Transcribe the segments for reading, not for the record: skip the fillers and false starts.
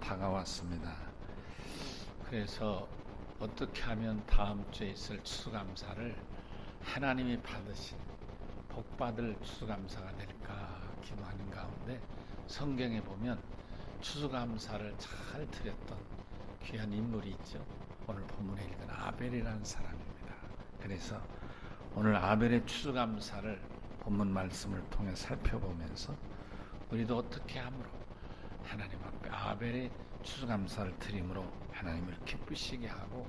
다가왔습니다. 그래서 어떻게 하면 다음 주에 있을 추수감사를 하나님이 받으신 복받을 추수감사가 될까 기도하는 가운데 성경에 보면 추수감사를 잘 드렸던 귀한 인물이 있죠. 오늘 본문에 읽은 아벨이라는 사람입니다. 그래서 오늘 아벨의 추수감사를 본문 말씀을 통해 살펴보면서 우리도 어떻게 함으로 하나님 앞에 아벨의 추수감사를 드림으로 하나님을 기쁘시게 하고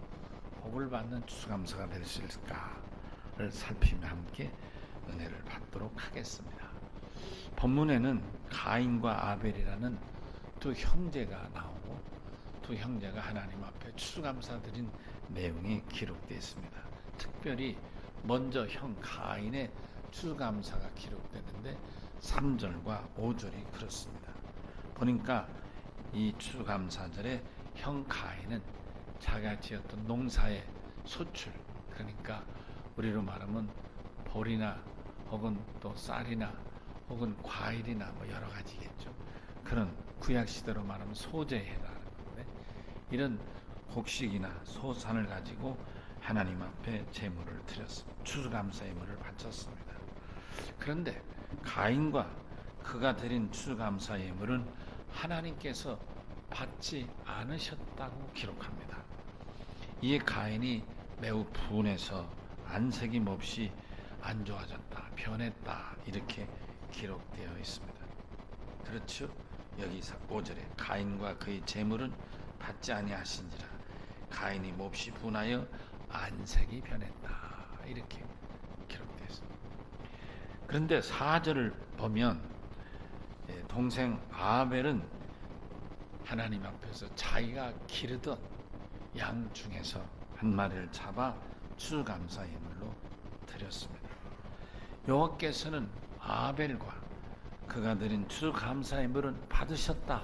복을 받는 추수감사가 될 수 있을까를 살피며 함께 은혜를 받도록 하겠습니다. 본문에는 가인과 아벨이라는 두 형제가 나오고 두 형제가 하나님 앞에 추수감사 드린 내용이 기록되어 있습니다. 특별히 먼저 형 가인의 추수감사가 기록되는데 3절과 5절이 그렇습니다. 보니까 이 추수감사절에 형 가인은 자기가 지었던 농사의 소출, 그러니까 우리로 말하면 보리나 혹은 또 쌀이나 혹은 과일이나 뭐 여러 가지겠죠. 그런 구약시대로 말하면 소재에 해당하는 건데 이런 곡식이나 소산을 가지고 하나님 앞에 제물을 드렸습니다. 추수감사 예물을 바쳤습니다. 그런데 가인과 그가 드린 추수감사 예물은 하나님께서 받지 않으셨다고 기록합니다. 이에 가인이 매우 분해서 안색이 몹시 안 좋아졌다, 변했다 이렇게 기록되어 있습니다. 그렇죠? 여기 5절에 가인과 그의 제물은 받지 아니하신지라 가인이 몹시 분하여 안색이 변했다 이렇게 기록되어 있습니다. 그런데 4절을 보면 동생 아벨은 하나님 앞에서 자기가 기르던 양 중에서 한 마리를 잡아 추수감사 예물로 드렸습니다. 여호와께서는 아벨과 그가 드린 추수감사 예물은 받으셨다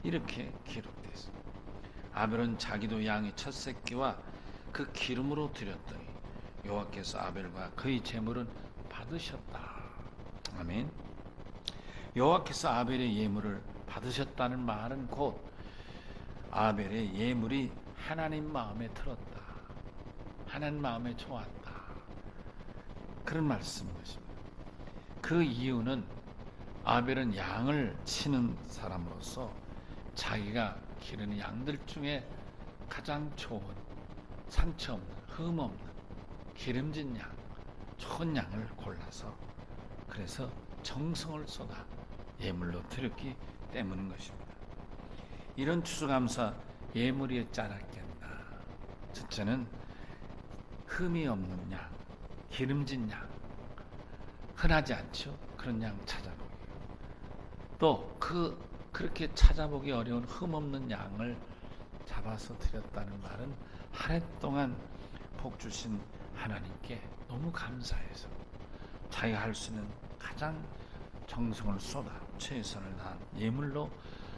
이렇게 기록되어 있습니다. 아벨은 자기도 양의 첫 새끼와 그 기름으로 드렸더니 여호와께서 아벨과 그의 제물은 받으셨다. 아멘. 여호와께서 아벨의 예물을 받으셨다는 말은 곧 아벨의 예물이 하나님 마음에 들었다, 하나님 마음에 좋았다 그런 말씀인 것입니다. 그 이유는 아벨은 양을 치는 사람으로서 자기가 기르는 양들 중에 가장 좋은 상처 없는 흠 없는 기름진 양, 좋은 양을 골라서 그래서 정성을 쏟아 예물로 드렸기 때문인 것입니다. 이런 추수감사 예물이었지 않았겠나. 첫째는 흠이 없는 양, 기름진 양, 흔하지 않죠. 그런 양 찾아보기. 또 그렇게 찾아보기 어려운 흠 없는 양을 잡아서 드렸다는 말은 한 해 동안 복 주신 하나님께 너무 감사해서 자기가 할 수 있는 가장 정성을 쏟아 최선을 다한 예물로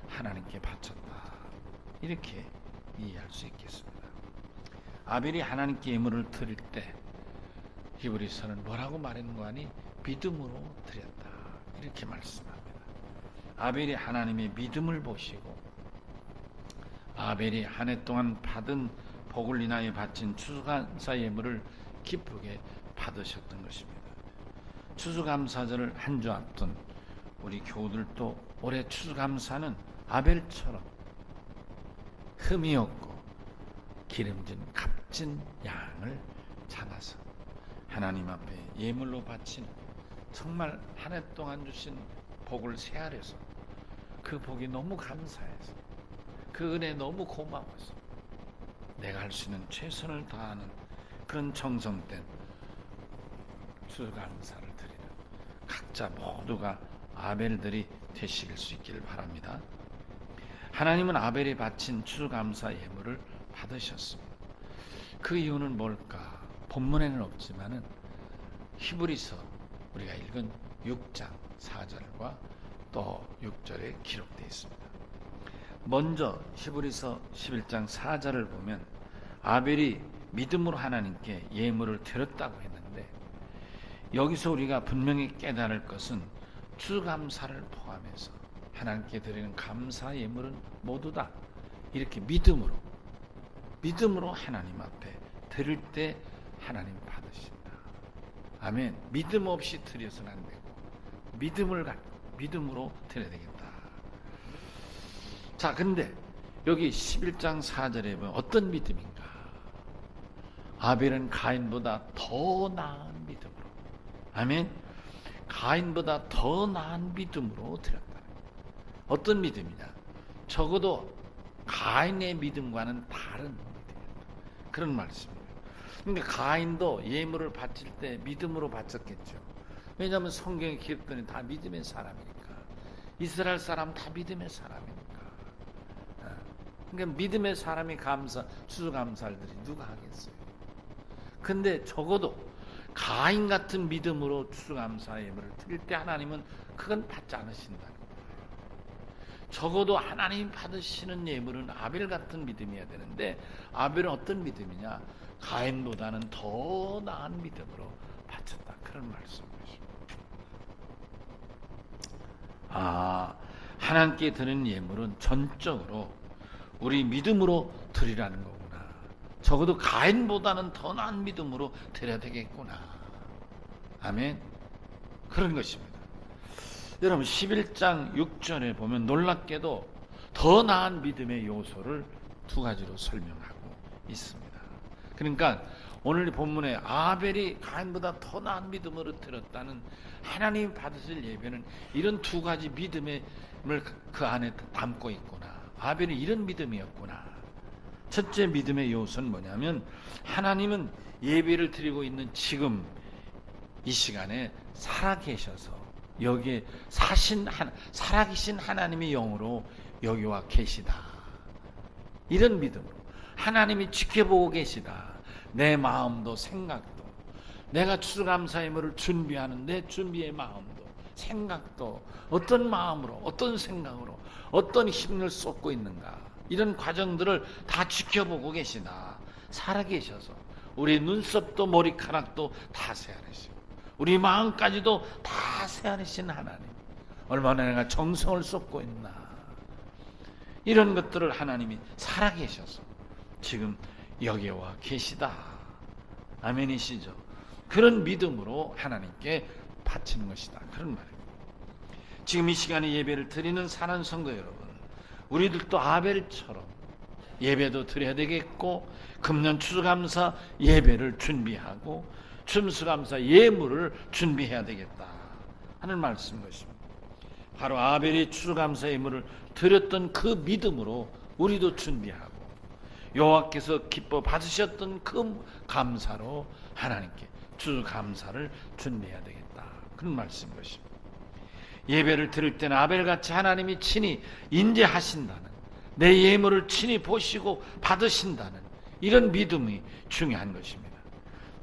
하나님께 바쳤다 이렇게 이해할 수 있겠습니다. 아벨이 하나님께 예물을 드릴 때 히브리서는 뭐라고 말했는가 하니 믿음으로 드렸다 이렇게 말씀합니다. 아벨이 하나님의 믿음을 보시고 아벨이 한 해 동안 받은 복을 인하여 바친 추수감사 예물을 기쁘게 받으셨던 것입니다. 추수감사절을 한 주 앞둔 우리 교우들도 올해 추수감사는 아벨처럼 흠이 없고 기름진 값진 양을 잡아서 하나님 앞에 예물로 바치는 정말 한 해 동안 주신 복을 세아려서 그 복이 너무 감사해서 그 은혜 너무 고마워서 내가 할 수 있는 최선을 다하는 그런 정성된 추수감사를 드리는 각자 모두가 아벨들이 되실 수 있기를 바랍니다. 하나님은 아벨이 바친 추수감사 예물을 받으셨습니다. 그 이유는 뭘까? 본문에는 없지만은 히브리서 우리가 읽은 6장 4절과 또 6절에 기록되어 있습니다. 먼저 히브리서 11장 4절을 보면 아벨이 믿음으로 하나님께 예물을 드렸다고 했는데 여기서 우리가 분명히 깨달을 것은 추수감사를 포함해서 하나님께 드리는 감사 예물은 모두 다 이렇게 믿음으로 하나님 앞에 드릴 때 하나님 받으신다. 아멘. 믿음 없이 드려서는 안 되고 믿음을 갖고 믿음으로 드려야 되겠다. 자, 근데 여기 11장 4절에 보면 어떤 믿음인가? 아벨은 가인보다 더 나은 믿음으로, 아멘. 가인보다 더 나은 믿음으로 드렸다. 어떤 믿음이냐? 적어도 가인의 믿음과는 다른 믿음이었다. 그런 말씀이에요. 그러니까 가인도 예물을 바칠 때 믿음으로 바쳤겠죠. 왜냐하면 성경에 기록되는 다 믿음의 사람이니까. 이스라엘 사람 다 믿음의 사람이니까. 그러니까 믿음의 사람이 추수감사들이 누가 하겠어요? 근데 적어도 가인 같은 믿음으로 추수감사 예물을 드릴 때 하나님은 그건 받지 않으신다는 거예요. 적어도 하나님 받으시는 예물은 아벨 같은 믿음이어야 되는데 아벨은 어떤 믿음이냐? 가인보다는 더 나은 믿음으로 바쳤다. 그런 말씀이죠. 하나님께 드리는 예물은 전적으로 우리 믿음으로 드리라는 거구나. 적어도 가인보다는 더 나은 믿음으로 드려야 되겠구나. 아멘. 그런 것입니다. 여러분 11장 6절에 보면 놀랍게도 더 나은 믿음의 요소를 두 가지로 설명하고 있습니다. 그러니까 오늘 본문에 아벨이 가인보다 더 나은 믿음으로 드렸다는 하나님이 받으실 예배는 이런 두 가지 믿음을 그 안에 담고 있구나. 아벨이 이런 믿음이었구나. 첫째 믿음의 요소는 뭐냐면 하나님은 예배를 드리고 있는 지금 이 시간에 살아계셔서 여기에 살아계신 하나님의 영으로 여기 와 계시다. 이런 믿음으로 하나님이 지켜보고 계시다. 내 마음도 생각도 내가 추수감사 예물을 준비하는 내 준비의 마음도 생각도 어떤 마음으로 어떤 생각으로 어떤 힘을 쏟고 있는가 이런 과정들을 다 지켜보고 계시다. 살아계셔서 우리 눈썹도 머리카락도 다 세아내시고 우리 마음까지도 다 세아내신 하나님 얼마나 내가 정성을 쏟고 있나 이런 것들을 하나님이 살아계셔서 지금 여기에 와 계시다. 아멘이시죠? 그런 믿음으로 하나님께 바치는 것이다. 그런 말입니다. 지금 이 시간에 예배를 드리는 사랑하는 성도 여러분, 우리들도 아벨처럼 예배도 드려야 되겠고 금년 추수감사 예배를 준비하고 추수감사 예물을 준비해야 되겠다 하는 말씀인 것입니다. 바로 아벨이 추수감사 예물을 드렸던 그 믿음으로 우리도 준비하고 여호와께서 기뻐 받으셨던 그 감사로 하나님께 추수감사를 준비해야 되겠다. 그런 말씀인 것입니다. 예배를 드릴 때는 아벨같이 하나님이 친히 인재하신다는 내 예물을 친히 보시고 받으신다는 이런 믿음이 중요한 것입니다.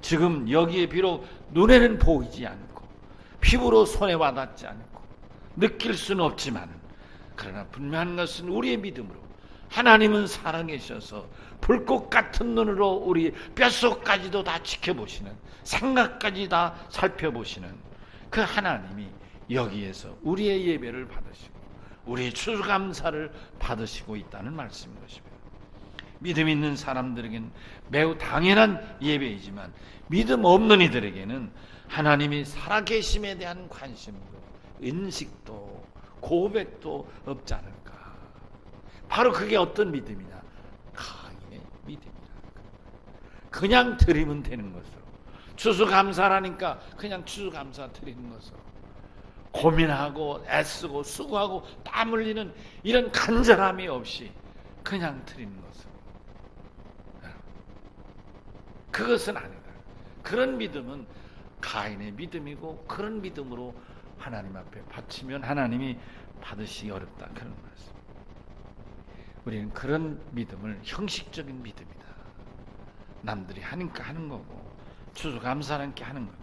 지금 여기에 비록 눈에는 보이지 않고 피부로 손에 와닿지 않고 느낄 수는 없지만 그러나 분명한 것은 우리의 믿음으로 하나님은 살아계셔서 불꽃 같은 눈으로 우리 뼛속까지도 다 지켜보시는 생각까지 다 살펴보시는 그 하나님이 여기에서 우리의 예배를 받으시고 우리의 추수감사를 받으시고 있다는 말씀인 것입니다. 믿음 있는 사람들에게는 매우 당연한 예배이지만 믿음 없는 이들에게는 하나님이 살아계심에 대한 관심도 인식도 고백도 없지 않을까. 바로 그게 어떤 믿음이냐? 가인의 믿음이라. 그냥 드리면 되는 것으로 추수감사라니까 그냥 추수감사 드리는 것으로 고민하고 애쓰고 수고하고 땀 흘리는 이런 간절함이 없이 그냥 드리는 것으로 그것은 아니다. 그런 믿음은 가인의 믿음이고 그런 믿음으로 하나님 앞에 바치면 하나님이 받으시기 어렵다. 그런 말씀. 우리는 그런 믿음을 형식적인 믿음이다. 남들이 하니까 하는 거고 추수감사라는 게 하는 거다.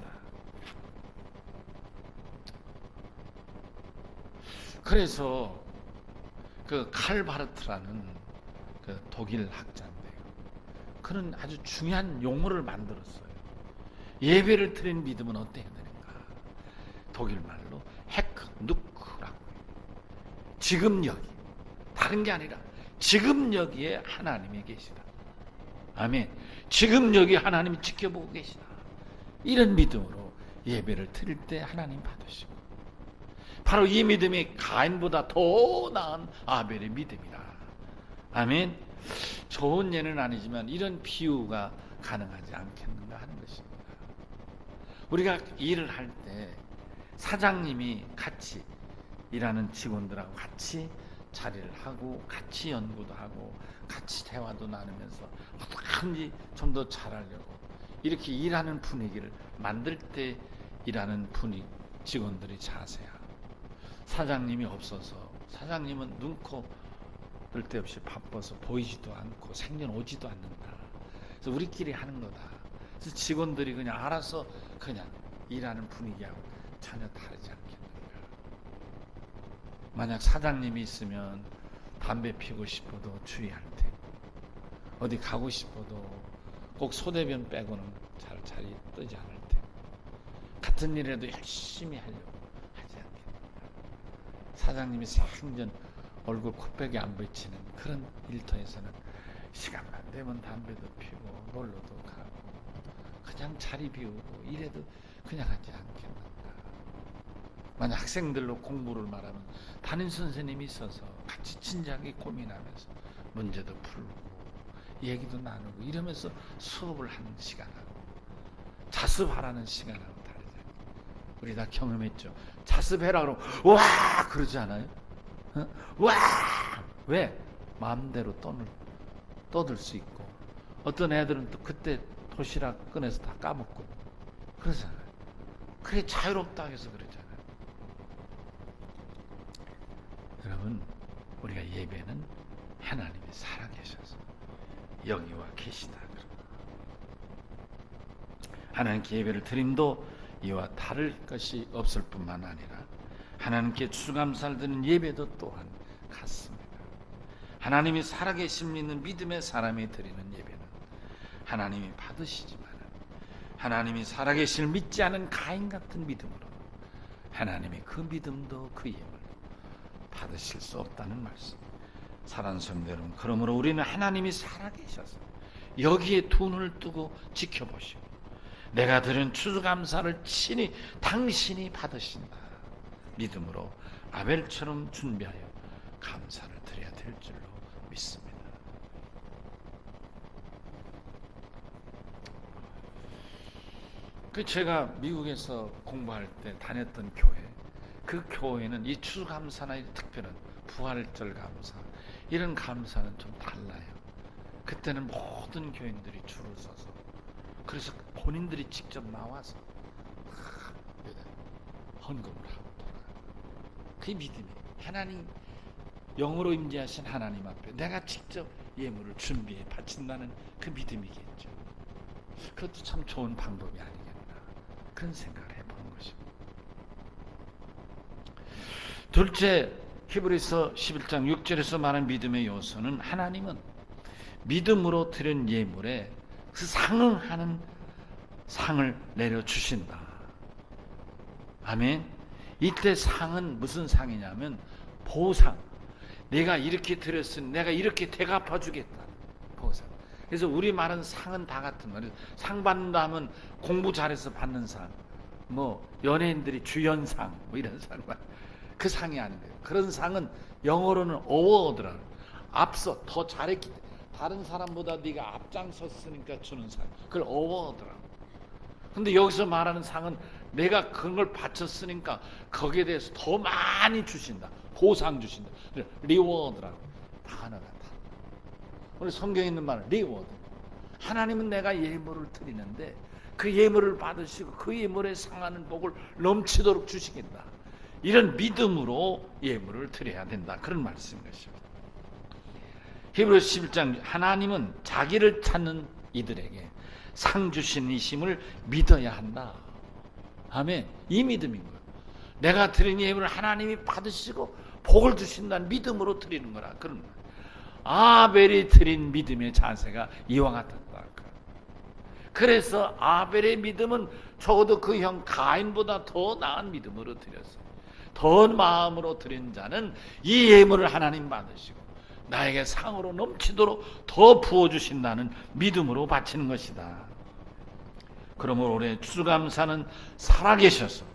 그래서 그 칼바르트라는 그 독일 학자인데요. 그는 아주 중요한 용어를 만들었어요. 예배를 드리는 믿음은 어때야 되는가? 독일 말로 헤크 누크라고. 지금 여기, 다른 게 아니라 지금 여기에 하나님이 계시다. 아멘. 지금 여기 하나님이 지켜보고 계시다. 이런 믿음으로 예배를 드릴 때 하나님 받으시고, 바로 이 믿음이 가인보다 더 나은 아벨의 믿음이다. 아멘. 좋은 예는 아니지만 이런 비유가 가능하지 않겠는가 하는 것입니다. 우리가 일을 할 때 사장님이 같이 일하는 직원들하고 같이 자리를 하고 같이 연구도 하고 같이 대화도 나누면서 어떻게든지 좀 더 잘하려고 이렇게 일하는 분위기를 만들 때 일하는 직원들의 자세야. 사장님이 없어서, 사장님은 눈코 뜰 데 없이 바빠서 보이지도 않고 생전 오지도 않는다. 그래서 우리끼리 하는 거다. 그래서 직원들이 그냥 알아서 그냥 일하는 분위기하고 전혀 다르지 않겠는가. 만약 사장님이 있으면 담배 피우고 싶어도 주의할 테고, 어디 가고 싶어도 꼭 소대변 빼고는 잘 자리 뜨지 않을 테고, 같은 일에도 열심히 하려고 하지 않겠는가. 사장님이 생전 얼굴 코빼기 안 비치는 그런 일터에서는 시간만 되면 담배도 피우고 놀러도 가고 그냥 자리 비우고 이래도 그냥 하지 않겠는가. 만약 학생들로 공부를 말하면 담임 선생님이 있어서 같이 진지하게 고민하면서 문제도 풀고 얘기도 나누고 이러면서 수업을 하는 시간하고 자습하라는 시간하고 다르지 않게. 우리 다 경험했죠. 자습해라 그러면 와 그러지 않아요? 어? 와! 왜? 마음대로 떠들 수 있고, 어떤 애들은 또 그때 도시락 꺼내서 다 까먹고 그러잖아요. 그래 자유롭다 해서 그러잖아요. 여러분, 우리가 예배는 하나님이 살아계셔서 여기와 계시다. 하나님께 예배를 드림도 이와 다를 것이 없을 뿐만 아니라 하나님께 추수감사를 드리는 예배도 또한 같습니다. 하나님이 살아계심 믿는 믿음의 사람이 드리는 예배는 하나님이 받으시지만, 하나님이 살아계심을 믿지 않은 가인 같은 믿음으로 하나님이 그 믿음도 그 예물도 받으실 수 없다는 말씀. 사랑하는 성도 여러분, 그러므로 우리는 하나님이 살아계셔서 여기에 두 눈을 뜨고 지켜보시고 내가 드린 추수감사를 친히 당신이 받으신다 믿음으로 아벨처럼 준비하여 감사를 드려야 될 줄로 믿습니다. 제가 미국에서 공부할 때 다녔던 교회, 그 교회는 이 추수감사나 특별한 부활절 감사, 이런 감사는 좀 달라요. 그때는 모든 교인들이 줄을 서서, 그래서 본인들이 직접 나와서 헌금을 하고 돌아가요. 그 믿음이 하나님, 영으로 임재하신 하나님 앞에 내가 직접 예물을 준비해 바친다는 그 믿음이겠죠. 그것도 참 좋은 방법이 아니겠나, 그런 생각을 해보는 것입니다. 둘째, 히브리서 11장 6절에서 말한 믿음의 요소는 하나님은 믿음으로 드린 예물에 그 상응하는 상을 내려주신다. 아멘. 이때 상은 무슨 상이냐면 보상. 내가 이렇게 드렸으니 내가 이렇게 대갚아 주겠다. 보상. 그래서 우리 말은 상은 다 같은 말이에요. 상 받는다 하면 공부 잘해서 받는 상, 뭐 연예인들이 주연상, 뭐 이런 상, 그 상이 아닌데요. 그런 상은 영어로는 어워드라. 앞서 더 잘했기 때문에 다른 사람보다 네가 앞장섰으니까 주는 상, 그걸 어워드라. 근데 여기서 말하는 상은 내가 그런 걸 바쳤으니까 거기에 대해서 더 많이 주신다. 보상 주신다. 리워드라고. 단어가 다. 오늘 성경에 있는 말은 리워드. 하나님은 내가 예물을 드리는데 그 예물을 받으시고 그 예물에 상하는 복을 넘치도록 주시겠다. 이런 믿음으로 예물을 드려야 된다. 그런 말씀인 것입니다. 히브리서 11장, 하나님은 자기를 찾는 이들에게 상 주신 이심을 믿어야 한다. 아멘. 이 믿음인 거예요. 내가 드린 예물을 하나님이 받으시고 복을 주신다는 믿음으로 드리는 거라. 그런 거예요. 아벨이 드린 믿음의 자세가 이와 같았다. 그래서 아벨의 믿음은 적어도 그 형 가인보다 더 나은 믿음으로 드렸어요. 더 마음으로 드린 자는 이 예물을 하나님 받으시고 나에게 상으로 넘치도록 더 부어주신다는 믿음으로 바치는 것이다. 그러므로 올해 추수감사는 살아계셔서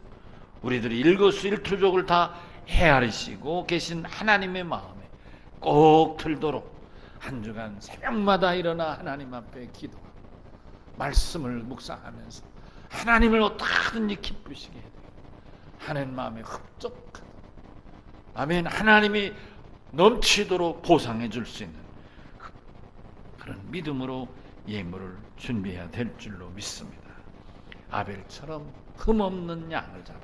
우리들이 일거수일투족을 다 헤아리시고 계신 하나님의 마음에 꼭 들도록 한 주간 새벽마다 일어나 하나님 앞에 기도하고 말씀을 묵상하면서 하나님을 어떻게든지 기쁘시게 해야 돼요. 하나님 마음에 흡족하다. 아멘. 하나님이 넘치도록 보상해 줄 수 있는 그런 믿음으로 예물을 준비해야 될 줄로 믿습니다. 아벨처럼 흠없는 양을 잡아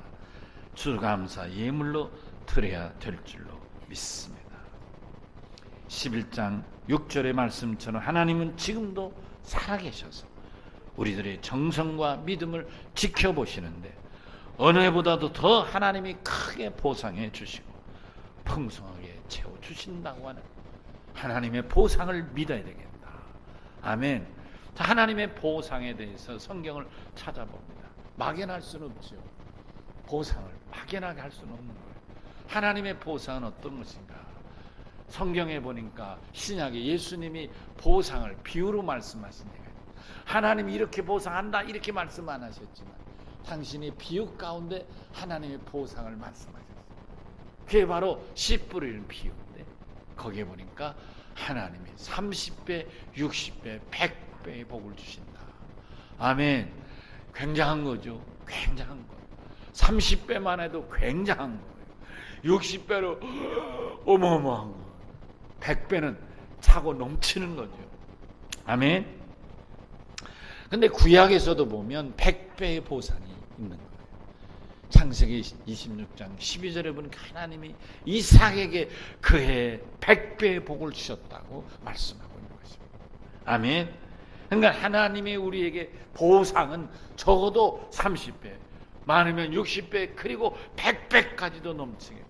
추수감사 예물로 드려야 될 줄로 믿습니다. 11장 6절의 말씀처럼 하나님은 지금도 살아계셔서 우리들의 정성과 믿음을 지켜보시는데 어느 해보다도 더 하나님이 크게 보상해 주시고 풍성하게 채워주신다고 하는 하나님의 보상을 믿어야 되겠다. 아멘. 하나님의 보상에 대해서 성경을 찾아봅니다. 막연할 수는 없죠. 보상을 막연하게 할 수는 없는 거예요. 하나님의 보상은 어떤 것인가? 성경에 보니까 신약에 예수님이 보상을 비유로 말씀하신 데가 있어요. 하나님이 이렇게 보상한다 이렇게 말씀 안 하셨지만 당신이 비유 가운데 하나님의 보상을 말씀하셨어요. 그게 바로 씨 뿌리는 비유인데 거기에 보니까 하나님이 30배, 60배, 100배의 복을 주신다. 아멘. 굉장한 거죠. 굉장한 거예요. 30배만 해도 굉장한 거예요. 60배로 어마어마한 거예요. 100배는 차고 넘치는 거죠. 아멘. 근데 구약에서도 보면 100배의 보상이 있는 거예요. 창세기 26장 12절에 보니까 하나님이 이삭에게 그해 100배의 복을 주셨다고 말씀하고 있는 것입니다. 아멘. 그러니까 하나님이 우리에게 보상은 적어도 30배, 많으면 60배, 그리고 100배까지도 넘치게.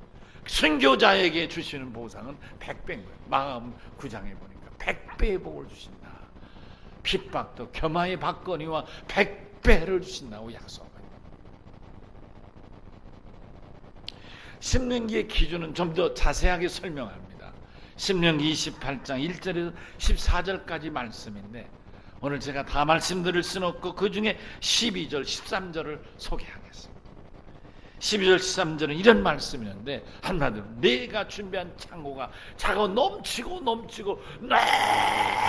순교자에게 주시는 보상은 100배인 거예요. 마음 9장에 보니까 100배의 복을 주신다. 핍박도 겸하에 받거니와 100배를 주신다고 약속합니다. 신명기의 기준은 좀 더 자세하게 설명합니다. 신명기 28장 1절에서 14절까지 말씀인데 오늘 제가 다 말씀드릴 수는 없고 그 중에 12절, 13절을 소개하겠습니다. 12절, 13절은 이런 말씀이 있는데 한마디로 내가 준비한 창고가 차고 넘치고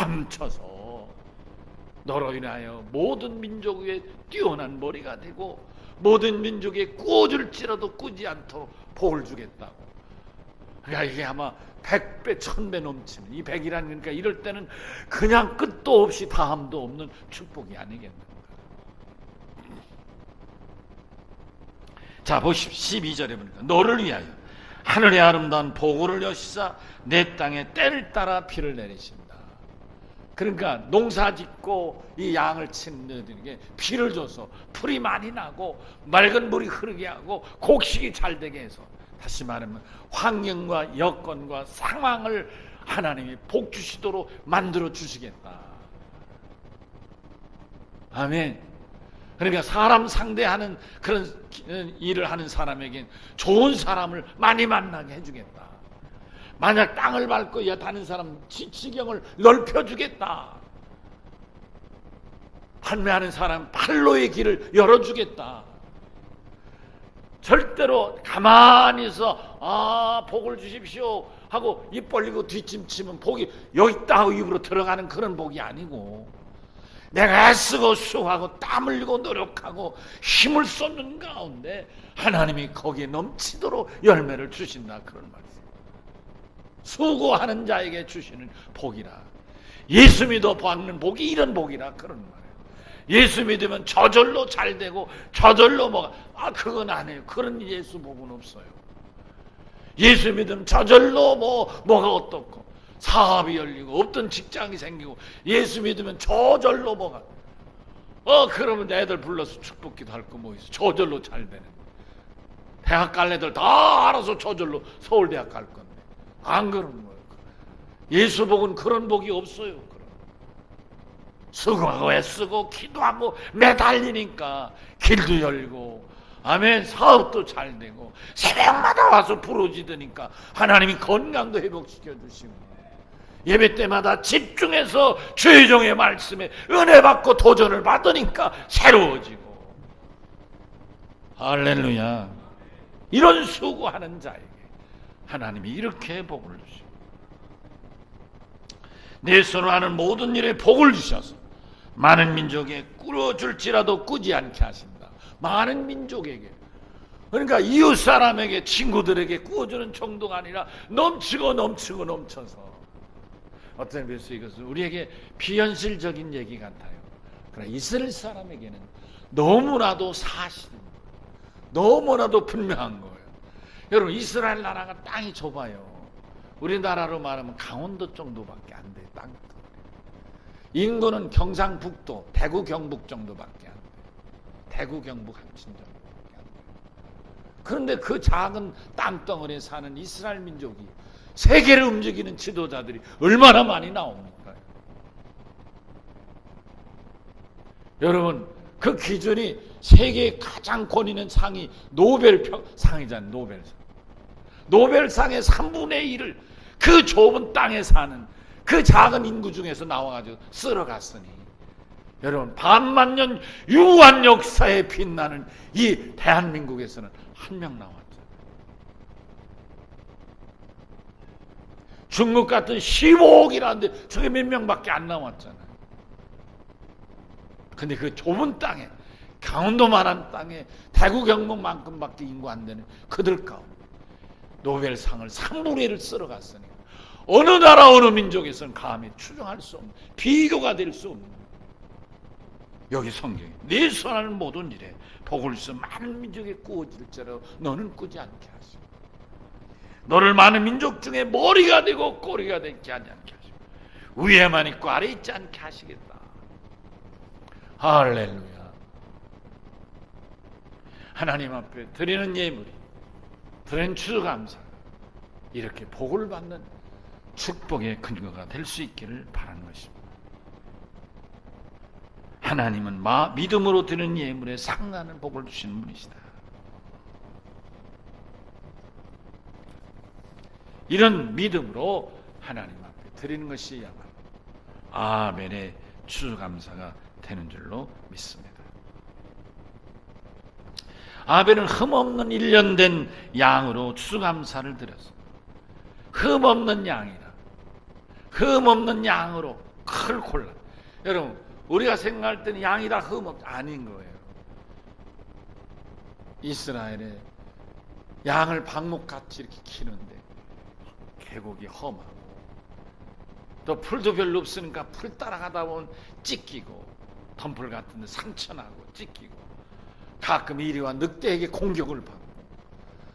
넘쳐서 너로 인하여 모든 민족 위에 뛰어난 머리가 되고 모든 민족에 꾸어줄지라도 꾸지 않도록 복을 주겠다고. 그러니까 이게 아마 100배, 1000배 넘치는 이 100이라는 그러니까 이럴 때는 그냥 끝도 없이 다함도 없는 축복이 아니겠는가. 자 보십시오. 12절에 보니까 너를 위하여 하늘의 아름다운 보고를 여시사 내 땅에 때를 따라 비를 내리신다. 그러니까 농사 짓고 이 양을 치는 데들에게 비를 줘서 풀이 많이 나고 맑은 물이 흐르게 하고 곡식이 잘 되게 해서 다시 말하면 환경과 여건과 상황을 하나님이 복 주시도록 만들어 주시겠다. 아멘. 그러니까 사람 상대하는 그런 일을 하는 사람에겐 좋은 사람을 많이 만나게 해주겠다. 만약 땅을 밟고 다른 사람 지경을 넓혀주겠다. 판매하는 사람 팔로의 길을 열어주겠다. 절대로 가만히 있어 복을 주십시오 하고 입 벌리고 뒷짐치면 복이 여기 있다 하고 입으로 들어가는 그런 복이 아니고 내가 애쓰고 수고하고 땀 흘리고 노력하고 힘을 쏟는 가운데 하나님이 거기에 넘치도록 열매를 주신다. 그런 말이에요. 수고하는 자에게 주시는 복이라. 예수 믿어 받는 복이 이런 복이라. 그런 말이에요. 예수 믿으면 저절로 잘 되고 저절로 그건 아니에요. 그런 예수 복은 없어요. 예수 믿으면 저절로 뭐가 어떻고 사업이 열리고 없던 직장이 생기고 예수 믿으면 저절로 그러면 애들 불러서 축복기도 할 거 뭐 있어. 저절로 잘 되는. 대학 갈 애들 다 알아서 저절로 서울대학 갈 건데 안 그런 거예요. 예수 복은 그런 복이 없어요. 수고하고 애쓰고 기도하고 매달리니까 길도 열고 아멘. 사업도 잘 되고 새벽마다 와서 부르짖으니까 하나님이 건강도 회복시켜 주시고 예배 때마다 집중해서 주의 종의 말씀에 은혜 받고 도전을 받으니까 새로워지고 할렐루야. 이런 수고하는 자에게 하나님이 이렇게 복을 주시고 내 손으로 하는 모든 일에 복을 주셔서 많은 민족에 꾸려줄지라도 꾸지 않게 하신다. 많은 민족에게, 그러니까 이웃 사람에게, 친구들에게 꾸어주는 정도가 아니라 넘치고 넘치고 넘쳐서, 어떤 면에서 이것은 우리에게 비현실적인 얘기 같아요. 그러나 이스라엘 사람에게는 너무나도 사실입니다. 너무나도 분명한 거예요. 여러분, 이스라엘 나라가 땅이 좁아요. 우리나라로 말하면 강원도 정도밖에 안 돼요. 땅. 인구는 경상북도, 대구 경북 정도밖에 안 돼요. 대구 경북 합친 정도밖에 안 돼요. 그런데 그 작은 땅덩어리에 사는 이스라엘 민족이 세계를 움직이는 지도자들이 얼마나 많이 나옵니까? 여러분, 그 기준이 세계의 가장 권위 있는 상이 노벨상이잖아요. 노벨상. 노벨상의 3분의 1을 그 좁은 땅에 사는 그 작은 인구 중에서 나와가지고 쓸어갔으니, 여러분, 반만년 유한 역사에 빛나는 이 대한민국에서는 한 명 나왔죠. 중국 같은 15억이라는데 저게 몇 명밖에 안 나왔잖아요. 근데 그 좁은 땅에, 강원도만한 땅에 대구 경북만큼밖에 인구 안 되는 그들 가운데 노벨상을 3분의 1을 쓸어갔으니 어느 나라 어느 민족에서는 감히 추정할 수 없는, 비교가 될 수 없는, 여기 성경에 네 손하는 모든 일에 복을 주서 많은 민족에 꾸어질지라도 너는 꾸지 않게 하시고 너를 많은 민족 중에 머리가 되고 꼬리가 되지 않게 하시고 위에만 있고 아래 있지 않게 하시겠다. 할렐루야. 하나님 앞에 드리는 예물이, 드리는 추수감사, 이렇게 복을 받는 축복의 근거가 될 수 있기를 바라는 것입니다. 하나님은 믿음으로 드리는 예물에 상당한 복을 주시는 분이시다. 이런 믿음으로 하나님 앞에 드리는 것이야말로 아벨의 추수감사가 되는 줄로 믿습니다. 아벨은 흠없는 1년 된 양으로 추수감사를 드렸습니다. 흠없는 양이라, 흠없는 양으로 칼 골라. 여러분, 우리가 생각할 때는 양이 다 아닌 거예요. 이스라엘에 양을 방목같이 이렇게 키는데 계곡이 험하고 또 풀도 별로 없으니까 풀 따라가다 보면 찢기고 덤불 같은 데 상처나고 찢기고 가끔 이리와 늑대에게 공격을 받고,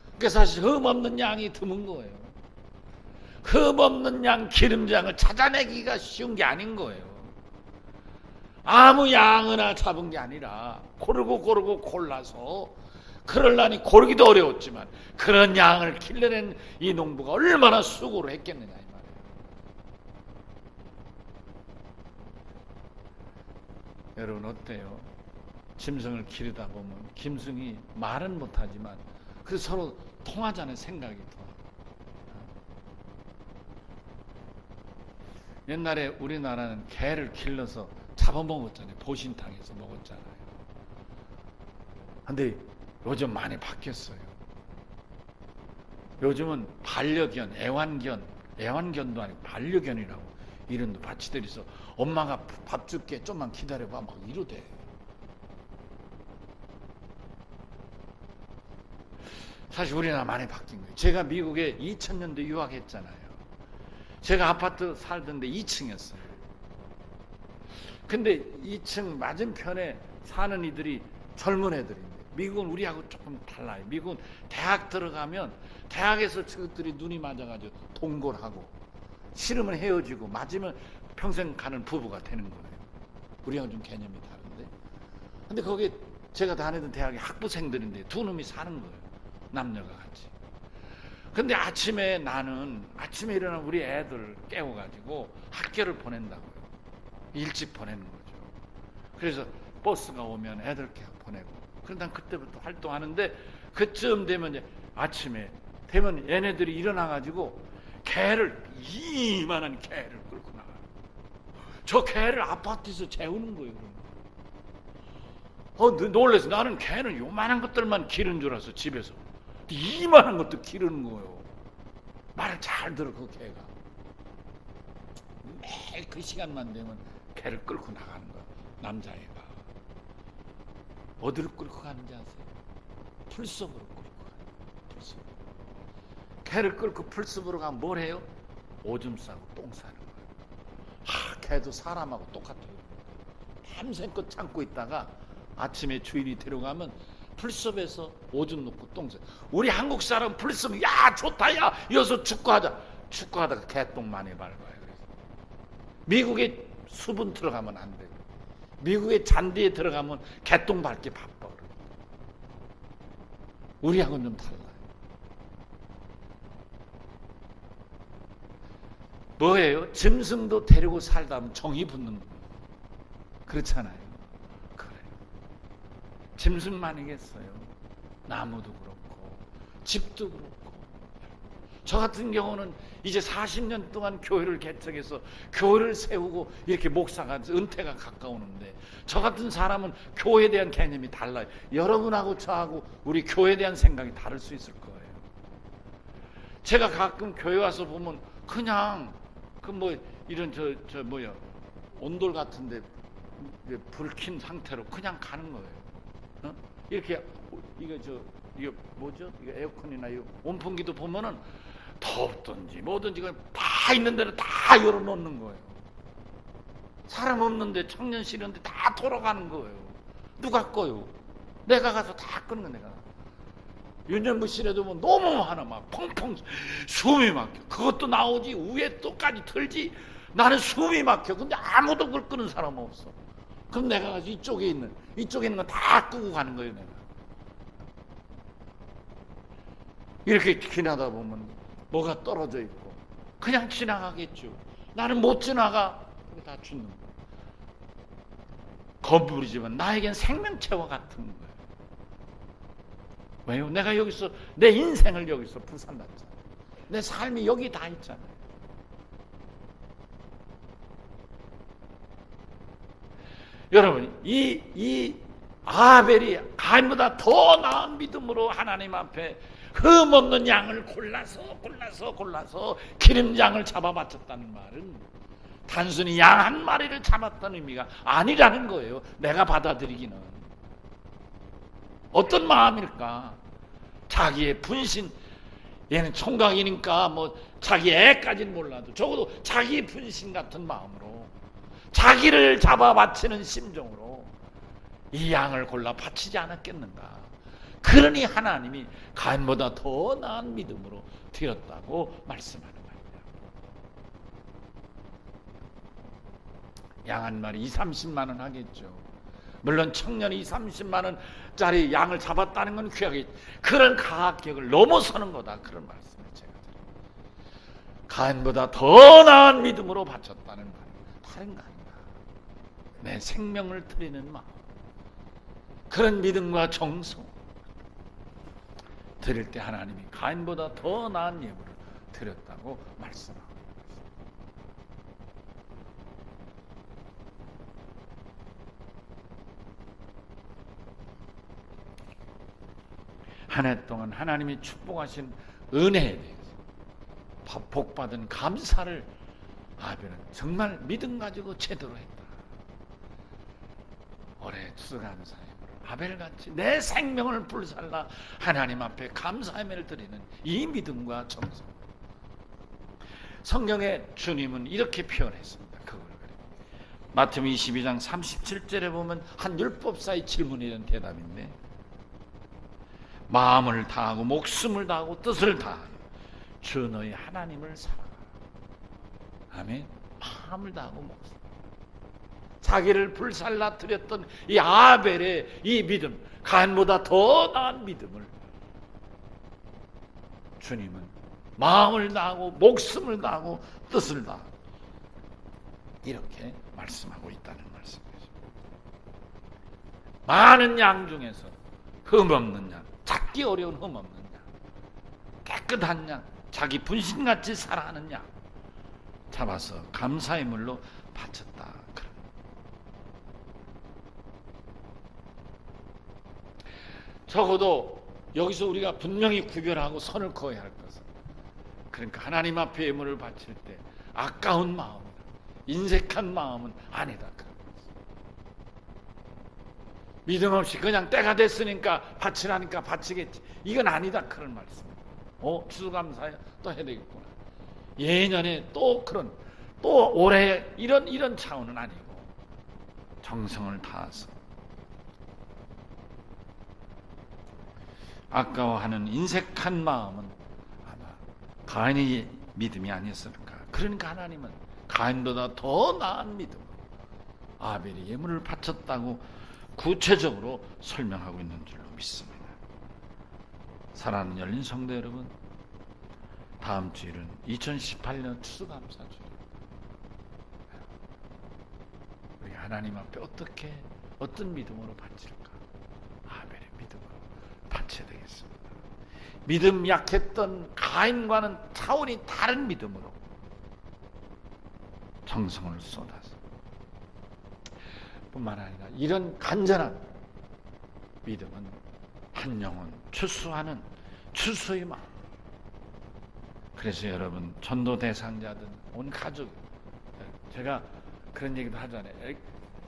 그러니까 사실 흠없는 양이 드문 거예요. 흠없는 양, 기름장을 찾아내기가 쉬운 게 아닌 거예요. 아무 양이나 잡은 게 아니라 고르고 골라서, 그러려니 고르기도 어려웠지만 그런 양을 길러낸 이 농부가 얼마나 수고를 했겠느냐 이 말이에요. 여러분 어때요? 짐승을 기르다 보면 짐승이 말은 못하지만 그 서로 통하자는 생각이 통하고. 옛날에 우리나라는 개를 길러서 잡아먹었잖아요. 보신탕에서 먹었잖아요. 근데 요즘 많이 바뀌었어요. 요즘은 반려견, 애완견도 아니고 반려견이라고 이름도 받치들이서 엄마가 밥 줄게 좀만 기다려봐 막 이러대. 사실 우리나라 많이 바뀐 거예요. 제가 미국에 2000년대 유학했잖아요. 제가 아파트 살던데 2층이었어요. 근데 2층 맞은편에 사는 이들이 젊은 애들인데, 미국은 우리하고 조금 달라요. 미국은 대학 들어가면 대학에서 저것들이 눈이 맞아가지고 동거하고, 싫으면 헤어지고, 맞으면 평생 가는 부부가 되는 거예요. 우리하고 좀 개념이 다른데. 근데 거기 제가 다니던 대학의 학부생들인데 두 놈이 사는 거예요. 남녀가 같이. 근데 아침에 일어나 우리 애들 깨워가지고 학교를 보낸다고요. 일찍 보내는 거죠. 그래서 버스가 오면 애들 보내고 그럼 난 그때부터 활동하는데, 그쯤 되면 이제 아침에 되면 얘네들이 일어나가지고 개를, 이만한 개를 끌고 나가요. 저 개를 아파트에서 재우는 거예요. 놀래서, 나는 개는 요만한 것들만 기른 줄 알았어. 집에서 이만한 것도 기르는 거예요. 말을 잘 들어. 그 개가 매일 그 시간만 되면 개를 끌고 나가는 거야. 남자애가 어디를 끌고 가는지 아세요? 풀숲으로 끌고 가요. 풀숲. 개를 끌고 풀숲으로 가면 뭘 해요? 오줌 싸고 똥 싸는 거예요. 개도 사람하고 똑같아요. 밤새껏 참고 있다가 아침에 주인이 데려가면 풀숲에서 오줌 놓고 똥 싸요. 우리 한국 사람 풀숲, 야 좋다, 야 여기서 축구하자. 축구하다가 개똥 많이 밟아요. 그래서 미국에 숲은 들어가면 안 돼요. 미국의 잔디에 들어가면 개똥 밟기 바빠. 우리하고는 좀 달라요. 뭐예요? 짐승도 데리고 살다 보면 정이 붙는 거예요. 그렇잖아요. 그래요. 짐승만이겠어요. 나무도 그렇고 집도 그렇고. 저 같은 경우는 이제 40년 동안 교회를 개척해서 교회를 세우고 이렇게 목사가 은퇴가 가까우는데, 저 같은 사람은 교회에 대한 개념이 달라요. 여러분하고 저하고 우리 교회에 대한 생각이 다를 수 있을 거예요. 제가 가끔 교회 와서 보면 그냥 그 뭐 이런 저 뭐야 온돌 같은데 불 킨 상태로 그냥 가는 거예요. 어? 이렇게 이거 뭐죠? 이거 에어컨이나 이거 온풍기도 보면은 덥든지 뭐든지 그냥 다 있는 대로 다 열어놓는 거예요. 사람 없는데, 청년실인데 다 돌아가는 거예요. 누가 꺼요? 내가 가서 다 끄는 거야. 내가 윤전무실에도 뭐 너무 많아. 막 펑펑 숨이 막혀. 그것도 나오지, 위에 또까지 틀지. 나는 숨이 막혀. 근데 아무도 그걸 끄는 사람 없어. 그럼 내가 가서 이쪽에 있는 거 다 끄고 가는 거예요. 내가 이렇게 지나다 보면 뭐가 떨어져 있고 그냥 지나가겠죠. 나는 못 지나가. 다 죽는 거예요. 건물이지만 나에겐 생명체와 같은 거예요. 왜요? 내가 여기서 내 인생을 여기서 부산났잖아요. 내 삶이 여기 다 있잖아요. 여러분, 이 아벨이 가인보다 더 나은 믿음으로 하나님 앞에 흠없는 양을 골라서 기름장을 잡아 바쳤다는 말은 단순히 양 한 마리를 잡았다는 의미가 아니라는 거예요. 내가 받아들이기는. 어떤 마음일까? 자기의 분신, 얘는 총각이니까 뭐 자기 애까지는 몰라도 적어도 자기 분신 같은 마음으로, 자기를 잡아 바치는 심정으로 이 양을 골라 바치지 않았겠는가. 그러니 하나님이 가인보다 더 나은 믿음으로 드렸다고 말씀하는 거예요. 양 한 마리 20-30만 원 하겠죠. 물론 청년이 20-30만 원짜리 양을 잡았다는 건 귀하게, 그런 가격을 넘어서는 거다. 그런 말씀을 제가 드립니다. 가인보다 더 나은 믿음으로 바쳤다는 말은 다른 거 아닌가. 내 생명을 드리는 마음, 그런 믿음과 정성 드릴 때 하나님이 가인보다 더 나은 예물을 드렸다고 말씀합니다. 한 해 동안 하나님이 축복하신 은혜에 대해서 복받은 감사를 아벨은 정말 믿음 가지고 제대로 했다. 올해 추수감사 예물을 아벨같이 내 생명을 불살라 하나님 앞에 감사 예물을 드리는 이 믿음과 정성. 성경에 주님은 이렇게 표현했습니다. 그걸 마태복음 22장 37절에 보면 한 율법사의 질문에 대한 대답인데, 마음을 다하고 목숨을 다하고 뜻을 다하여 주 너희 하나님을 사랑하라. 아멘. 마음을 다하고 목숨, 자기를 불살라 드렸던 이 아벨의 이 믿음, 가인보다 더 나은 믿음을 주님은 마음을 다하고 목숨을 다하고 뜻을 다하고 이렇게 말씀하고 있다는 말씀이죠. 많은 양 중에서 흠없는 양, 찾기 어려운 흠없는 양, 깨끗한 양, 자기 분신같이 살아가는 양 잡아서 감사의 물로 바쳤다. 적어도 여기서 우리가 분명히 구별하고 선을 그어야 할 것은, 그러니까 하나님 앞에 예물을 바칠 때 아까운 마음이나 인색한 마음은 아니다. 믿음 없이 그냥 때가 됐으니까 바치라니까 바치겠지, 이건 아니다 그런 말씀입니다. 추수감사에 또 해야 되겠구나, 예년에 또 그런, 또 올해 이런 차원은 아니고 정성을 다해서 아까워하는 인색한 마음은 아마 가인의 믿음이 아니었을까. 그러니까 하나님은 가인보다 더 나은 믿음으로 아벨이 예물을 바쳤다고 구체적으로 설명하고 있는 줄로 믿습니다. 사랑하는 열린 성도 여러분, 다음 주일은 2018년 추수감사주일. 우리 하나님 앞에 어떤 믿음으로 바칠까? 아벨의 믿음으로 바쳐야 되겠습니다. 믿음 약했던 가인과는 차원이 다른 믿음으로 정성을 쏟아서, 뿐만 아니라 이런 간절한 믿음은 한 영혼 추수하는 추수의 마음. 그래서 여러분, 전도 대상자든 온 가족, 제가 그런 얘기도 하잖아요.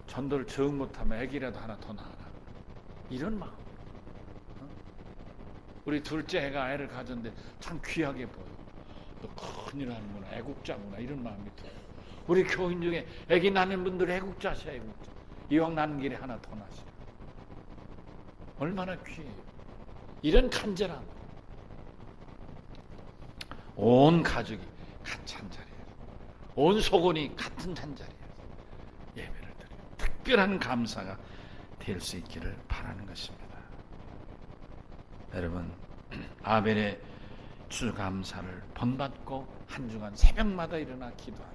전도를 정 못하면 애기라도 하나 더 낳아라, 이런 마음. 우리 둘째 애가 애를 가졌는데 참 귀하게 보여. 너 큰일 하는구나, 애국자구나, 이런 마음이 들어요. 우리 교인 중에 애기 낳는 분들 애국자셔. 애국자. 이왕 낳는 길에 하나 더 낳으시라. 얼마나 귀해요. 이런 간절함. 온 가족이 같이 한 자리에서, 온 속원이 같은 한 자리에서 예배를 드려요. 특별한 감사가 될 수 있기를 바라는 것입니다. 여러분, 아벨의 추수감사를 본받고 한 주간 새벽마다 일어나 기도하며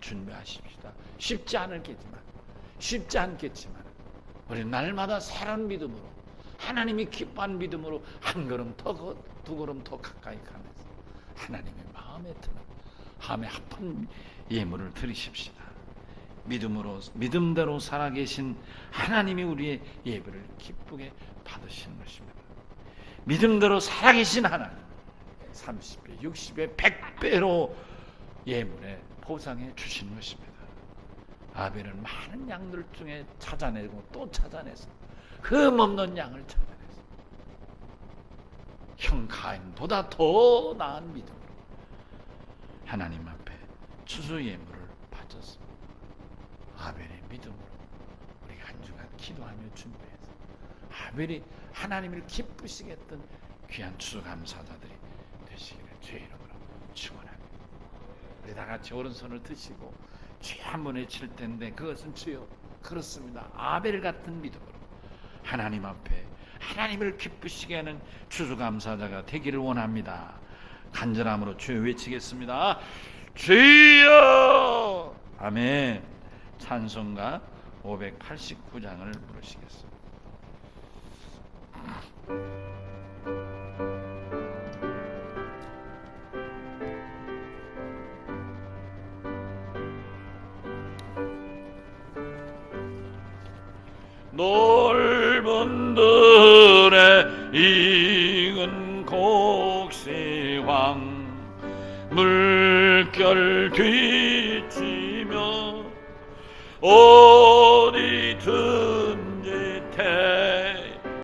준비하십시다. 쉽지 않겠지만 우리 날마다 새로운 믿음으로, 하나님이 기뻐하는 믿음으로 한 걸음 더, 두 걸음 더 가까이 가면서 하나님의 마음에 드는, 마음에 합한 예물을 드리십시다. 믿음대로 살아계신 하나님이 우리의 예배를 기쁘게 받으시는 것입니다. 믿음대로 살아계신 하나님, 30배, 60배, 100배로 예물에 보상해 주시는 것입니다. 아벨은 많은 양들 중에 찾아내고 또 찾아내서 흠없는 양을 찾아내서 형 가인보다 더 나은 믿음으로 하나님 앞에 추수 예물을 바쳤습니다. 아벨의 믿음으로 우리가 한 주간 기도하며 준비해서 아벨이 하나님을 기쁘시게 했던 귀한 추수감사자들이 되시기를 주의 이름으로 축원합니다. 우리 다 같이 오른손을 드시고 주여 한번 외칠 텐데, 그것은 주여, 그렇습니다, 아벨 같은 믿음으로 하나님 앞에 하나님을 기쁘시게 하는 추수감사자가 되기를 원합니다. 간절함으로 주여 외치겠습니다. 주여! 아멘. 찬송가 589장을 부르시겠습니다. 넓은 들에 익은 곡식황 물결 뒤치며